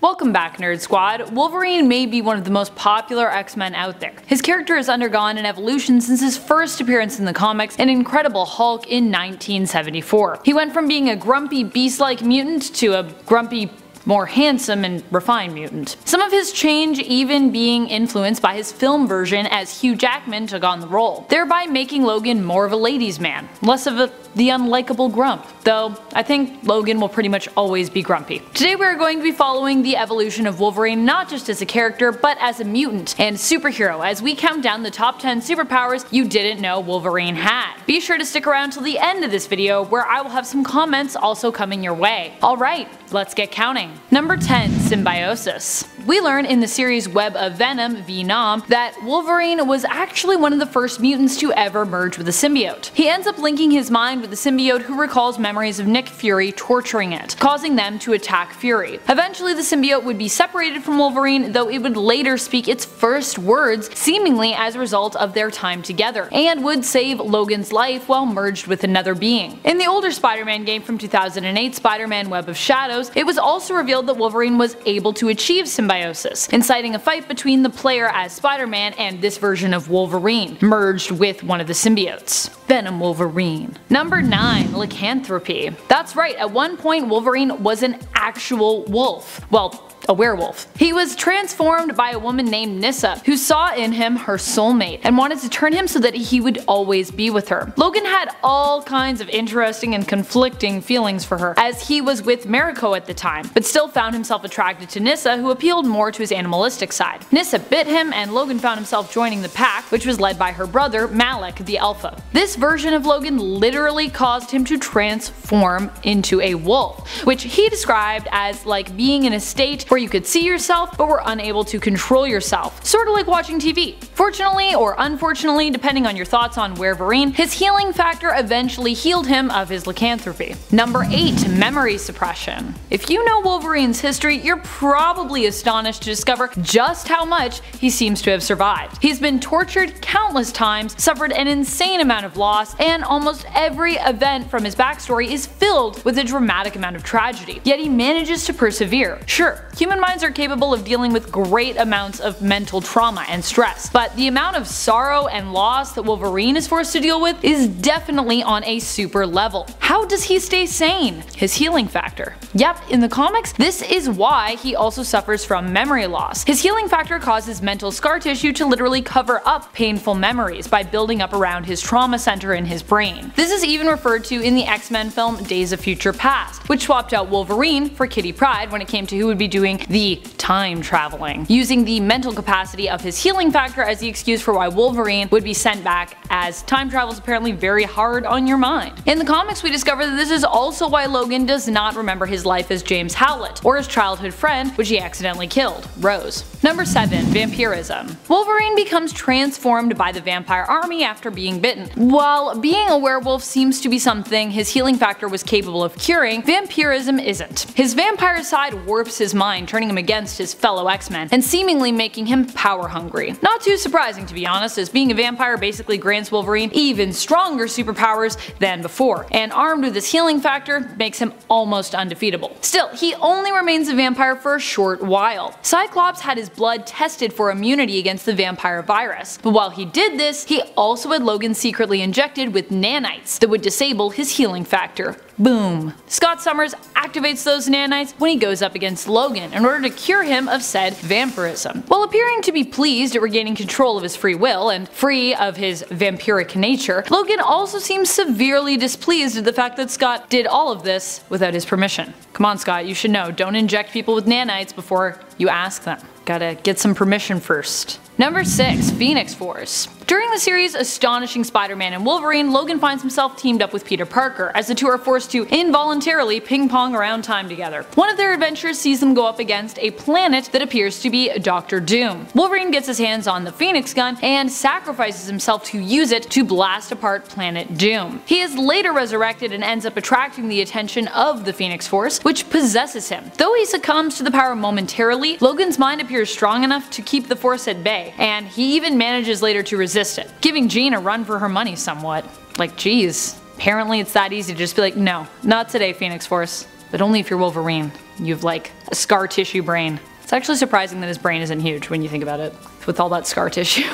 Welcome back, Nerd Squad. Wolverine may be one of the most popular X-Men out there. His character has undergone an evolution since his first appearance in the comics in Incredible Hulk in 1974. He went from being a grumpy beast-like mutant to a grumpy, more handsome and refined mutant. Some of his change even being influenced by his film version as Hugh Jackman took on the role, thereby making Logan more of a ladies' man, less of the unlikable grump, though I think Logan will pretty much always be grumpy. Today we are going to be following the evolution of Wolverine not just as a character but as a mutant and superhero as we count down the top 10 superpowers you didn't know Wolverine had. Be sure to stick around till the end of this video where I will have some comments also coming your way. Alright, let's get counting. Number 10. Symbiosis. We learn in the series Web of Venom (Venom) that Wolverine was actually one of the first mutants to ever merge with a symbiote. He ends up linking his mind with the symbiote who recalls memories of Nick Fury torturing it, causing them to attack Fury. Eventually the symbiote would be separated from Wolverine, though it would later speak its first words seemingly as a result of their time together, and would save Logan's life while merged with another being. In the older Spider-Man game from 2008, Spider-Man Web of Shadows, it was also revealed that Wolverine was able to achieve symbiosis, inciting a fight between the player as Spider-Man and this version of Wolverine, merged with one of the symbiotes. Venom Wolverine. Number 9. Lycanthropy. That's right, at one point Wolverine was an actual wolf. Well, a werewolf. He was transformed by a woman named Nyssa, who saw in him her soulmate and wanted to turn him so that he would always be with her. Logan had all kinds of interesting and conflicting feelings for her, as he was with Mariko at the time, but still found himself attracted to Nyssa, who appealed more to his animalistic side. Nyssa bit him and Logan found himself joining the pack, which was led by her brother, Malik the Alpha. This version of Logan literally caused him to transform into a wolf, which he described as like being in a state where you could see yourself but were unable to control yourself, sort of like watching TV. Fortunately or unfortunately, depending on your thoughts on Wolverine, his healing factor eventually healed him of his lycanthropy. Number 8. Memory suppression. If you know Wolverine's history, you're probably astonished to discover just how much he seems to have survived. He's been tortured countless times, suffered an insane amount of loss, and almost every event from his backstory is filled with a dramatic amount of tragedy. Yet he manages to persevere. Sure, human minds are capable of dealing with great amounts of mental trauma and stress, but the amount of sorrow and loss that Wolverine is forced to deal with is definitely on a super level. How does he stay sane? His healing factor. Yep, in the comics, this is why he also suffers from memory loss. His healing factor causes mental scar tissue to literally cover up painful memories by building up around his trauma center in his brain. This is even referred to in the X-Men film Days of Future Past, which swapped out Wolverine for Kitty Pryde when it came to who would be doing the time traveling, using the mental capacity of his healing factor as the excuse for why Wolverine would be sent back, as time travel is apparently very hard on your mind. In the comics, we discover that this is also why Logan does not remember his life as James Howlett, or his childhood friend, which he accidentally killed, Rose. Number 7. Vampirism. Wolverine becomes transformed by the vampire army after being bitten. While being a werewolf seems to be something his healing factor was capable of curing, vampirism isn't. His vampire side warps his mind, turning him against his fellow X-Men, and seemingly making him power hungry. Not too surprising to be honest, as being a vampire basically grants Wolverine even stronger superpowers than before, and armed with his healing factor makes him almost undefeatable. Still, he only remains a vampire for a short while. Cyclops had his blood tested for immunity against the vampire virus, but while he did this, he also had Logan secretly injected with nanites that would disable his healing factor. Boom. Scott Summers activates those nanites when he goes up against Logan in order to cure him of said vampirism. While appearing to be pleased at regaining control of his free will and free of his vampiric nature, Logan also seems severely displeased at the fact that Scott did all of this without his permission. Come on Scott, you should know, don't inject people with nanites before you ask them. Gotta get some permission first. Number 6. Phoenix Force. During the series Astonishing Spider-Man and Wolverine, Logan finds himself teamed up with Peter Parker, as the two are forced to involuntarily ping-pong around time together. One of their adventures sees them go up against a planet that appears to be Dr. Doom. Wolverine gets his hands on the Phoenix gun and sacrifices himself to use it to blast apart Planet Doom. He is later resurrected and ends up attracting the attention of the Phoenix Force, which possesses him. Though he succumbs to the power momentarily, Logan's mind appears strong enough to keep the Force at bay, and he even manages later to resist it, giving Jean a run for her money somewhat. Like geez, apparently it's that easy to just be like, no, not today Phoenix Force. but only if you're Wolverine. You have like a scar tissue brain. It's actually surprising that his brain isn't huge when you think about it, with all that scar tissue.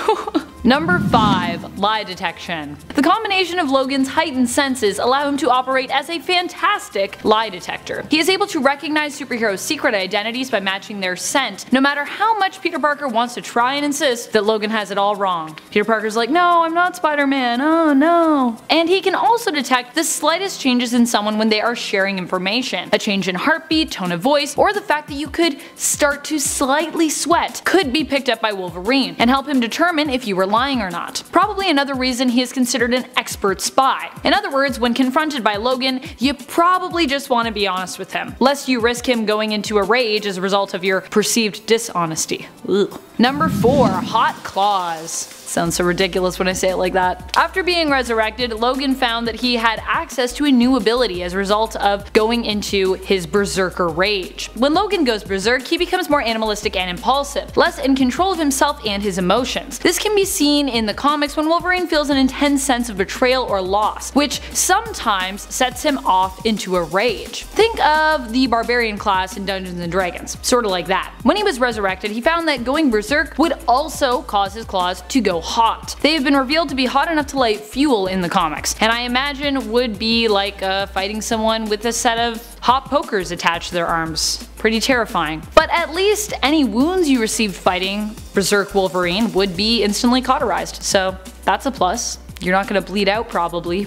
Number 5. Lie detection. The combination of Logan's heightened senses allow him to operate as a fantastic lie detector. He is able to recognize superheroes' secret identities by matching their scent, no matter how much Peter Parker wants to try and insist that Logan has it all wrong. Peter Parker's like, no, I'm not Spider-Man, oh no. And he can also detect the slightest changes in someone when they are sharing information. A change in heartbeat, tone of voice, or the fact that you could start to slightly sweat could be picked up by Wolverine and help him determine if you were lying or not. Probably another reason he is considered an expert spy. In other words, when confronted by Logan, you probably just want to be honest with him, lest you risk him going into a rage as a result of your perceived dishonesty. Ugh. Number 4. Hot claws. Sounds so ridiculous when I say it like that. After being resurrected, Logan found that he had access to a new ability as a result of going into his berserker rage. When Logan goes berserk, he becomes more animalistic and impulsive, less in control of himself and his emotions. This can be seen in the comics when Wolverine feels an intense sense of betrayal or loss, which sometimes sets him off into a rage. Think of the Barbarian class in Dungeons & Dragons, sorta like that. When he was resurrected, he found that going berserk would also cause his claws to go hot. They have been revealed to be hot enough to light fuel in the comics, and I imagine would be like fighting someone with a set of hot pokers attached to their arms. Pretty terrifying. But at least any wounds you received fighting Berserk Wolverine would be instantly cauterized, so that's a plus. You're not gonna bleed out probably.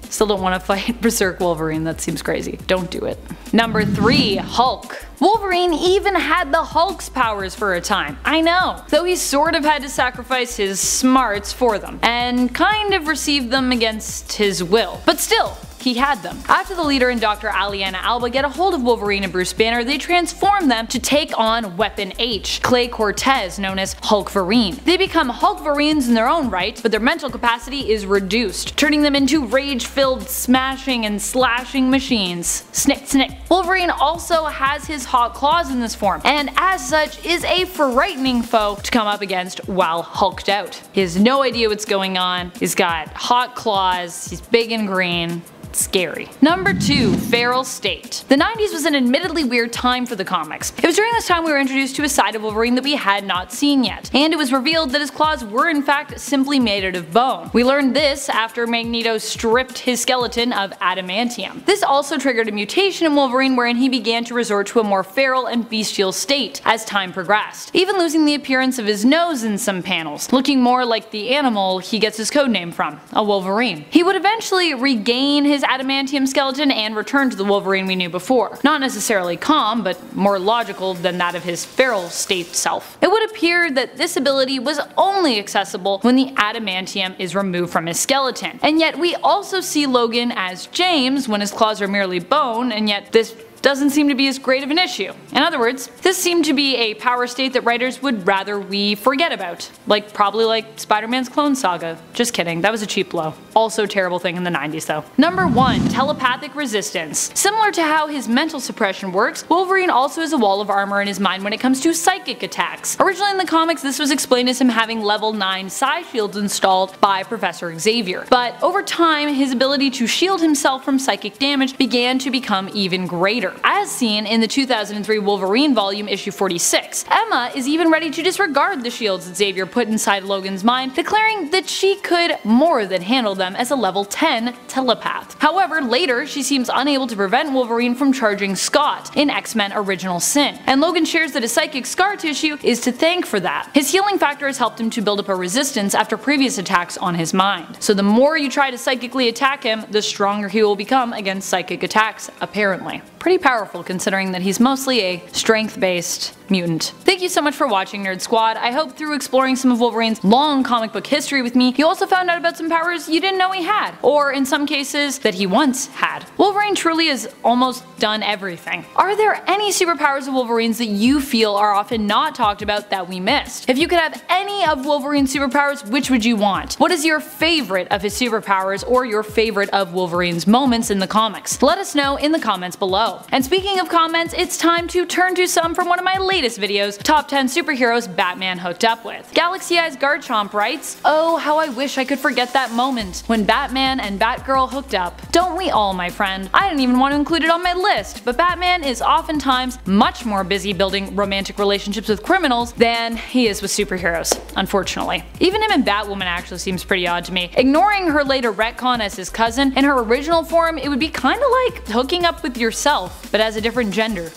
Still don't want to fight Berserk Wolverine, that seems crazy. Don't do it. Number 3. Hulk. Wolverine even had the Hulk's powers for a time, I know, though he sort of had to sacrifice his smarts for them, and kind of received them against his will. But still, he had them. After the leader and Dr. Aliana Alba get a hold of Wolverine and Bruce Banner, they transform them to take on Weapon H, Clay Cortez, known as Hulkverine. They become Hulkverines in their own right, but their mental capacity is reduced, turning them into rage-filled smashing and slashing machines. Snick snick. Wolverine also has his hot claws in this form, and as such is a frightening foe to come up against while hulked out. He has no idea what's going on, he's got hot claws, he's big and green. Scary. Number 2. Feral state. The 90s was an admittedly weird time for the comics. It was during this time we were introduced to a side of Wolverine that we had not seen yet, and it was revealed that his claws were in fact simply made out of bone. We learned this after Magneto stripped his skeleton of adamantium. This also triggered a mutation in Wolverine wherein he began to resort to a more feral and bestial state as time progressed, even losing the appearance of his nose in some panels, looking more like the animal he gets his codename from, a Wolverine. He would eventually regain his adamantium skeleton and return to the Wolverine we knew before. Not necessarily calm, but more logical than that of his feral state self. It would appear that this ability was only accessible when the adamantium is removed from his skeleton, and yet we also see Logan as James when his claws are merely bone, and yet this doesn't seem to be as great of an issue. In other words, this seemed to be a power state that writers would rather we forget about. Probably like Spider-Man's Clone Saga. Just kidding, that was a cheap blow. Also terrible thing in the 90s though. Number 1. Telepathic resistance. Similar to how his mental suppression works, Wolverine also has a wall of armor in his mind when it comes to psychic attacks. Originally in the comics this was explained as him having level 9 psi shields installed by Professor Xavier, but over time his ability to shield himself from psychic damage began to become even greater. As seen in the 2003 Wolverine volume issue 46. Emma is even ready to disregard the shields that Xavier put inside Logan's mind, declaring that she could more than handle them as a level 10 telepath. However, later she seems unable to prevent Wolverine from charging Scott in X-Men Original Sin, and Logan shares that his psychic scar tissue is to thank for that. His healing factor has helped him to build up a resistance after previous attacks on his mind. So the more you try to psychically attack him, the stronger he will become against psychic attacks, apparently. Pretty powerful considering that he's mostly a strength-based mutant. Thank you so much for watching, Nerd Squad. I hope through exploring some of Wolverine's long comic book history with me, you also found out about some powers you didn't know he had, or in some cases, that he once had. Wolverine truly has almost done everything. Are there any superpowers of Wolverine's that you feel are often not talked about that we missed? If you could have any of Wolverine's superpowers, which would you want? What is your favorite of his superpowers, or your favorite of Wolverine's moments in the comics? Let us know in the comments below. And speaking of comments, it's time to turn to some from one of my latest latest videos, Top 10 Superheroes Batman Hooked Up With. Galaxy Eyes Garchomp writes, "Oh, how I wish I could forget that moment when Batman and Batgirl hooked up. Don't we all, my friend? I didn't even want to include it on my list, but Batman is oftentimes much more busy building romantic relationships with criminals than he is with superheroes, unfortunately. Even him and Batwoman actually seems pretty odd to me. Ignoring her later retcon as his cousin, in her original form it would be kinda like hooking up with yourself, but as a different gender,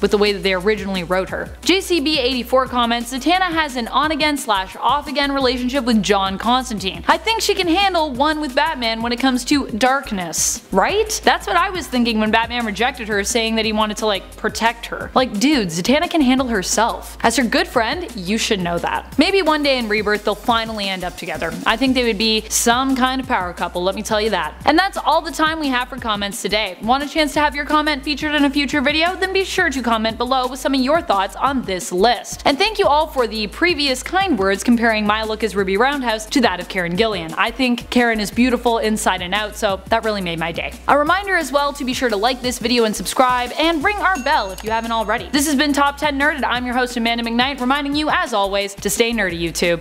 with the way that they originally wrote her." JCB84 comments, "Zatanna has an on-again/off-again relationship with John Constantine. I think she can handle one with Batman when it comes to darkness." Right? That's what I was thinking when Batman rejected her, saying that he wanted to like protect her. Like, dude, Zatanna can handle herself. As her good friend, you should know that. Maybe one day in Rebirth they'll finally end up together. I think they would be some kind of power couple, let me tell you that. And that's all the time we have for comments today. Want a chance to have your comment featured in a future video? Then be sure to comment below with some of your thoughts on this list. And thank you all for the previous kind words comparing my look as Ruby Roundhouse to that of Karen Gillian. I think Karen is beautiful inside and out, so that really made my day. A reminder as well to be sure to like this video and subscribe, and ring our bell if you haven't already. This has been Top 10 Nerded. I'm your host Amanda McKnight, reminding you as always to stay nerdy, YouTube.